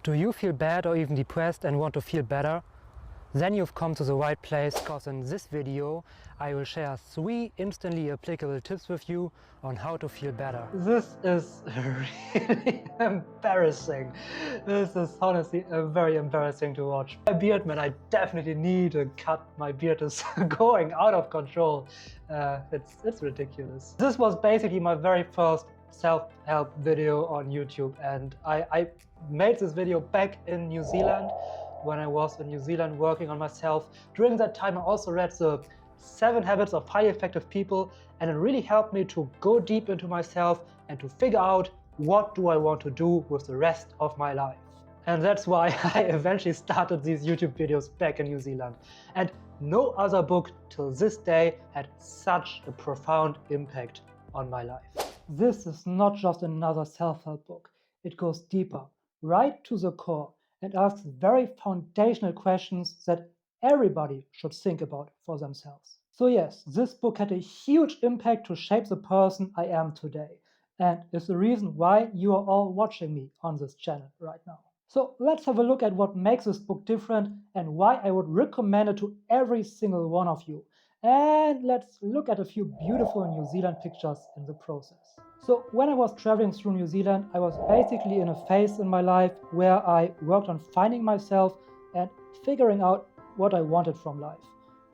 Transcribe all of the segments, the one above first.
Do you feel bad or even depressed and want to feel better? Then you've come to the right place, because in this video I will share 3 instantly applicable tips with you on how to feel better. This is really embarrassing. This is honestly very embarrassing to watch. My beard, man, I definitely need a cut. My beard is going out of control. It's ridiculous. This was basically my very first self-help video on YouTube, and I made this video back in New Zealand when I was in New Zealand working on myself. During that time I also read the 7 Habits of Highly Effective People, and it really helped me to go deep into myself and to figure out what do I want to do with the rest of my life. And that's why I eventually started these YouTube videos back in New Zealand. And no other book till this day had such a profound impact on my life. This is not just another self-help book. It goes deeper, right to the core, and asks very foundational questions that everybody should think about for themselves. So yes, this book had a huge impact to shape the person I am today, and is the reason why you are all watching me on this channel right now. So let's have a look at what makes this book different and why I would recommend it to every single one of you. And let's look at a few beautiful New Zealand pictures in the process. So when I was traveling through New Zealand, I was basically in a phase in my life where I worked on finding myself and figuring out what I wanted from life.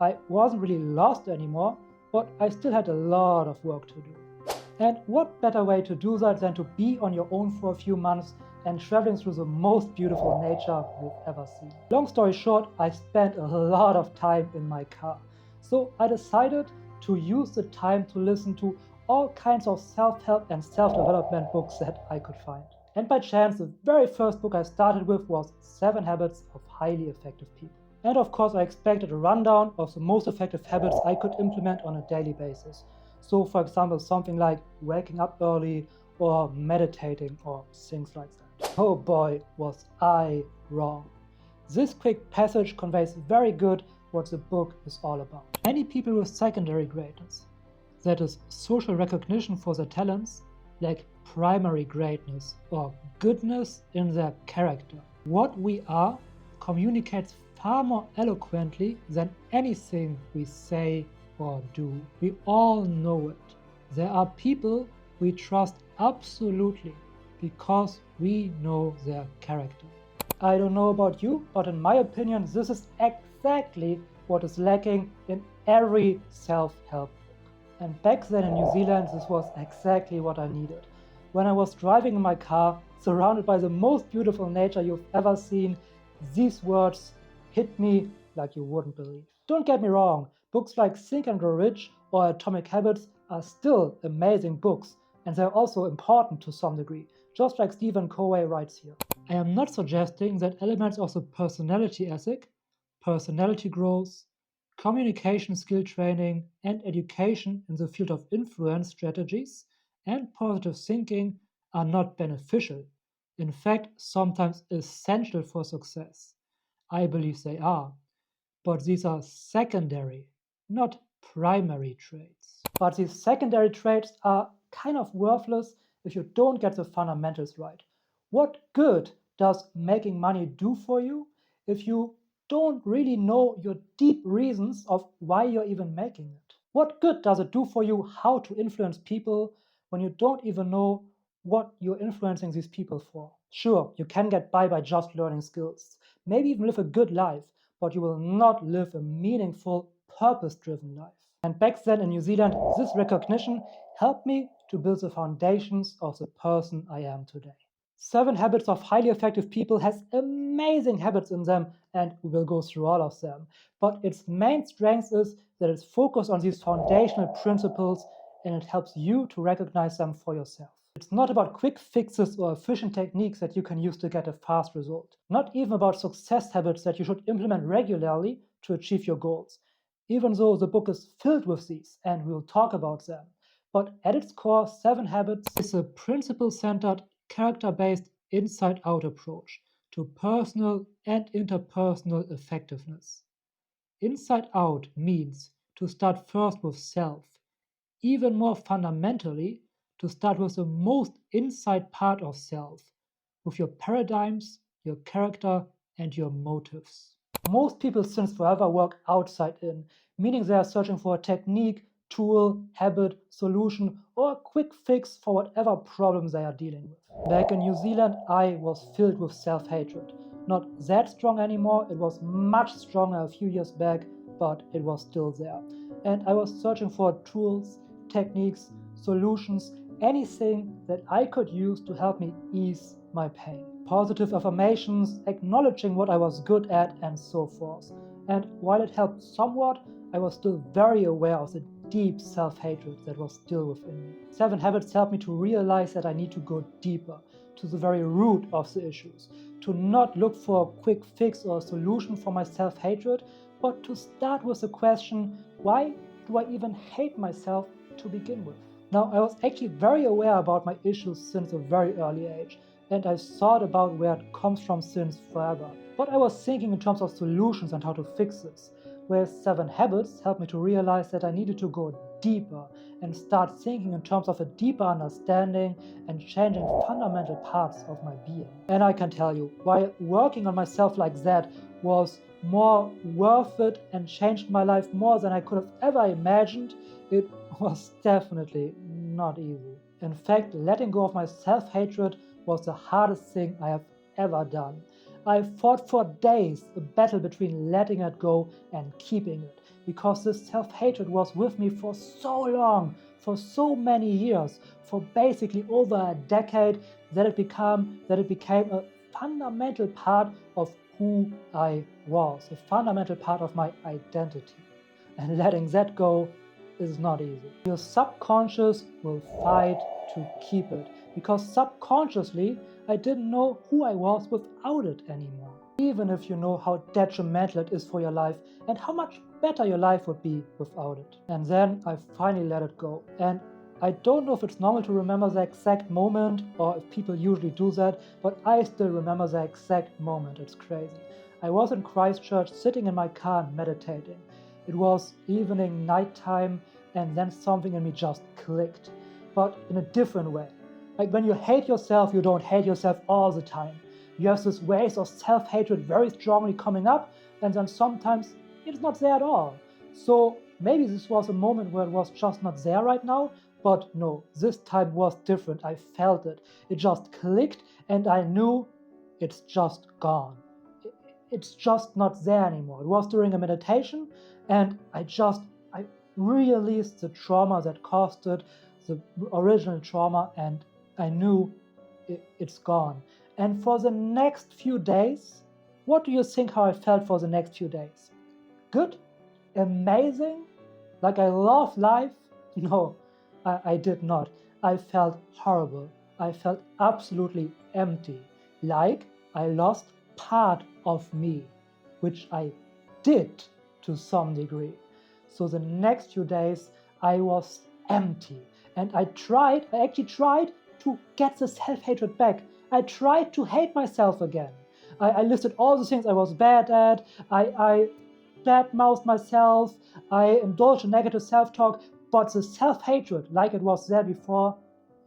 I wasn't really lost anymore, but I still had a lot of work to do. And what better way to do that than to be on your own for a few months and traveling through the most beautiful nature you've ever seen. Long story short, I spent a lot of time in my car. So I decided to use the time to listen to all kinds of self-help and self-development books that I could find. And by chance, the very first book I started with was 7 Habits of Highly Effective People. And of course, I expected a rundown of the most effective habits I could implement on a daily basis. So for example, something like waking up early or meditating or things like that. Oh boy, was I wrong. This quick passage conveys very good what the book is all about. Many people with secondary greatness, that is social recognition for their talents, like primary greatness or goodness in their character. What we are communicates far more eloquently than anything we say or do. We all know it. There are people we trust absolutely because we know their character. I don't know about you, but in my opinion, this is exactly what is lacking in every self-help book. And back then in New Zealand, this was exactly what I needed. When I was driving in my car, surrounded by the most beautiful nature you've ever seen, these words hit me like you wouldn't believe. Don't get me wrong, books like Think and Grow Rich or Atomic Habits are still amazing books, and they're also important to some degree, just like Stephen Covey writes here. I am not suggesting that elements of the personality ethic, personality growth, communication skill training, and education in the field of influence strategies and positive thinking are not beneficial. In fact, sometimes essential for success. I believe they are. But these are secondary, not primary traits. But these secondary traits are kind of worthless if you don't get the fundamentals right. What good does making money do for you if you don't really know your deep reasons of why you're even making it? What good does it do for you how to influence people when you don't even know what you're influencing these people for? Sure, you can get by just learning skills, maybe even live a good life, but you will not live a meaningful, purpose-driven life. And back then in New Zealand, this recognition helped me to build the foundations of the person I am today. 7 Habits of Highly Effective People has amazing habits in them, and we will go through all of them. But its main strength is that it's focused on these foundational principles, and it helps you to recognize them for yourself. It's not about quick fixes or efficient techniques that you can use to get a fast result. Not even about success habits that you should implement regularly to achieve your goals. Even though the book is filled with these, and we'll talk about them. But at its core, 7 Habits is a principle-centered, character-based, inside-out approach to personal and interpersonal effectiveness. Inside out means to start first with self. Even more fundamentally, to start with the most inside part of self, with your paradigms, your character, and your motives. Most people's sins forever work outside in, meaning they are searching for a technique, tool, habit, solution, or a quick fix for whatever problem they are dealing with. Back in New Zealand, I was filled with self-hatred. Not that strong anymore, it was much stronger a few years back, but it was still there. And I was searching for tools, techniques, solutions, anything that I could use to help me ease my pain. Positive affirmations, acknowledging what I was good at, and so forth. And while it helped somewhat, I was still very aware of the deep self-hatred that was still within me. 7 Habits helped me to realize that I need to go deeper, to the very root of the issues, to not look for a quick fix or a solution for my self-hatred, but to start with the question, why do I even hate myself to begin with? Now, I was actually very aware about my issues since a very early age, and I thought about where it comes from since forever. But I was thinking in terms of solutions and how to fix this, whereas 7 Habits helped me to realize that I needed to go deeper and start thinking in terms of a deeper understanding and changing fundamental parts of my being. And I can tell you, while working on myself like that was more worth it and changed my life more than I could have ever imagined, it was definitely not easy. In fact, letting go of my self-hatred was the hardest thing I have ever done. I fought for days a battle between letting it go and keeping it, because this self-hatred was with me for so long, for so many years, for basically over a decade, that it became a fundamental part of who I was, a fundamental part of my identity. And letting that go is not easy. Your subconscious will fight to keep it, because subconsciously I didn't know who I was without it anymore. Even if you know how detrimental it is for your life and how much better your life would be without it. And then I finally let it go. And I don't know if it's normal to remember the exact moment or if people usually do that, but I still remember the exact moment. It's crazy. I was in Christchurch sitting in my car and meditating. It was evening, nighttime, and then something in me just clicked, but in a different way. Like when you hate yourself, you don't hate yourself all the time. You have this waves of self-hatred very strongly coming up, and then sometimes it's not there at all. So maybe this was a moment where it was just not there right now, but no, this time was different. I felt it. It just clicked, and I knew it's just gone. It's just not there anymore. It was during a meditation, and I released the trauma that caused it, the original trauma, and I knew it's gone. And for the next few days, what do you think how I felt for the next few days? Good? Amazing? Like I love life? No, I did not. I felt horrible. I felt absolutely empty. Like I lost part of me, which I did to some degree. So the next few days, I was empty. And I actually tried to get the self-hatred back. I tried to hate myself again. I listed all the things I was bad at. I bad-mouthed myself. I indulged in negative self-talk. But the self-hatred, like it was there before,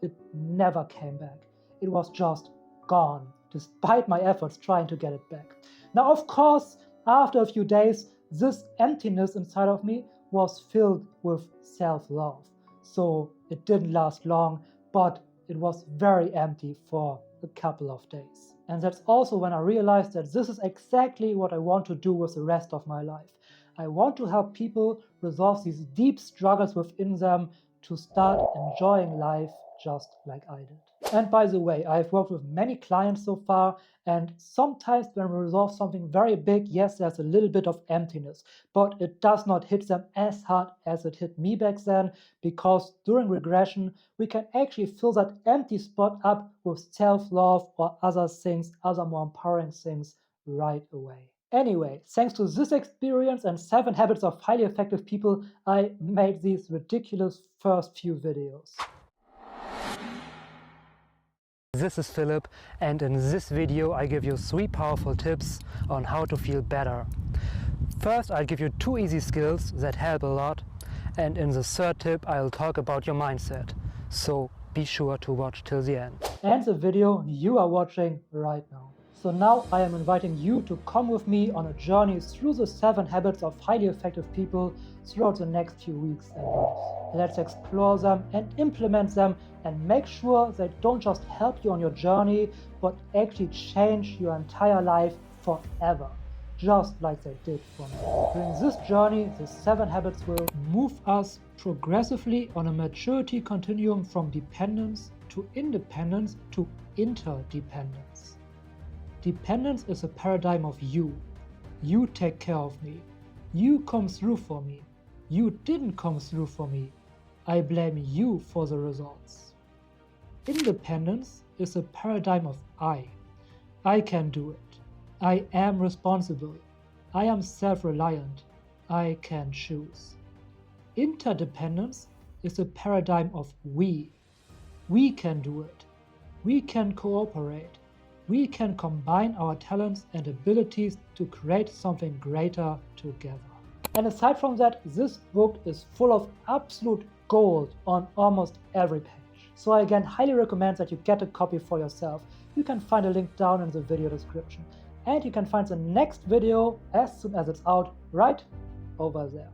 it never came back. It was just gone, despite my efforts trying to get it back. Now, of course, after a few days, this emptiness inside of me was filled with self-love. So it didn't last long, but it was very empty for a couple of days. And that's also when I realized that this is exactly what I want to do with the rest of my life. I want to help people resolve these deep struggles within them to start enjoying life just like I did. And by the way, I've worked with many clients so far, and sometimes when we resolve something very big, yes, there's a little bit of emptiness, but it does not hit them as hard as it hit me back then, because during regression, we can actually fill that empty spot up with self-love or other things, other more empowering things right away. Anyway, thanks to this experience and 7 habits of highly effective people, I made these ridiculous first few videos. This is Philip, and in this video I give you 3 powerful tips on how to feel better. First, I'll give you 2 easy skills that help a lot, and in the 3rd tip I'll talk about your mindset. So be sure to watch till the end. And the video you are watching right now. So now I am inviting you to come with me on a journey through the 7 habits of highly effective people throughout the next few weeks and months. Let's explore them and implement them and make sure they don't just help you on your journey, but actually change your entire life forever, just like they did for me. During this journey, the 7 habits will move us progressively on a maturity continuum from dependence to independence to interdependence. Dependence is a paradigm of you. You take care of me. You come through for me. You didn't come through for me. I blame you for the results. Independence is a paradigm of I. I can do it. I am responsible. I am self-reliant. I can choose. Interdependence is a paradigm of we. We can do it. We can cooperate. We can combine our talents and abilities to create something greater together. And aside from that, this book is full of absolute gold on almost every page. So I again highly recommend that you get a copy for yourself. You can find a link down in the video description. And you can find the next video as soon as it's out right over there.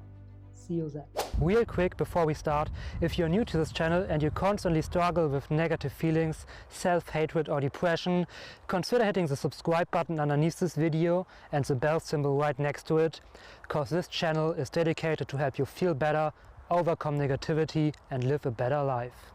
See you then. Real quick before we start, if you're new to this channel and you constantly struggle with negative feelings, self-hatred or depression, consider hitting the subscribe button underneath this video and the bell symbol right next to it, because this channel is dedicated to help you feel better, overcome negativity and live a better life.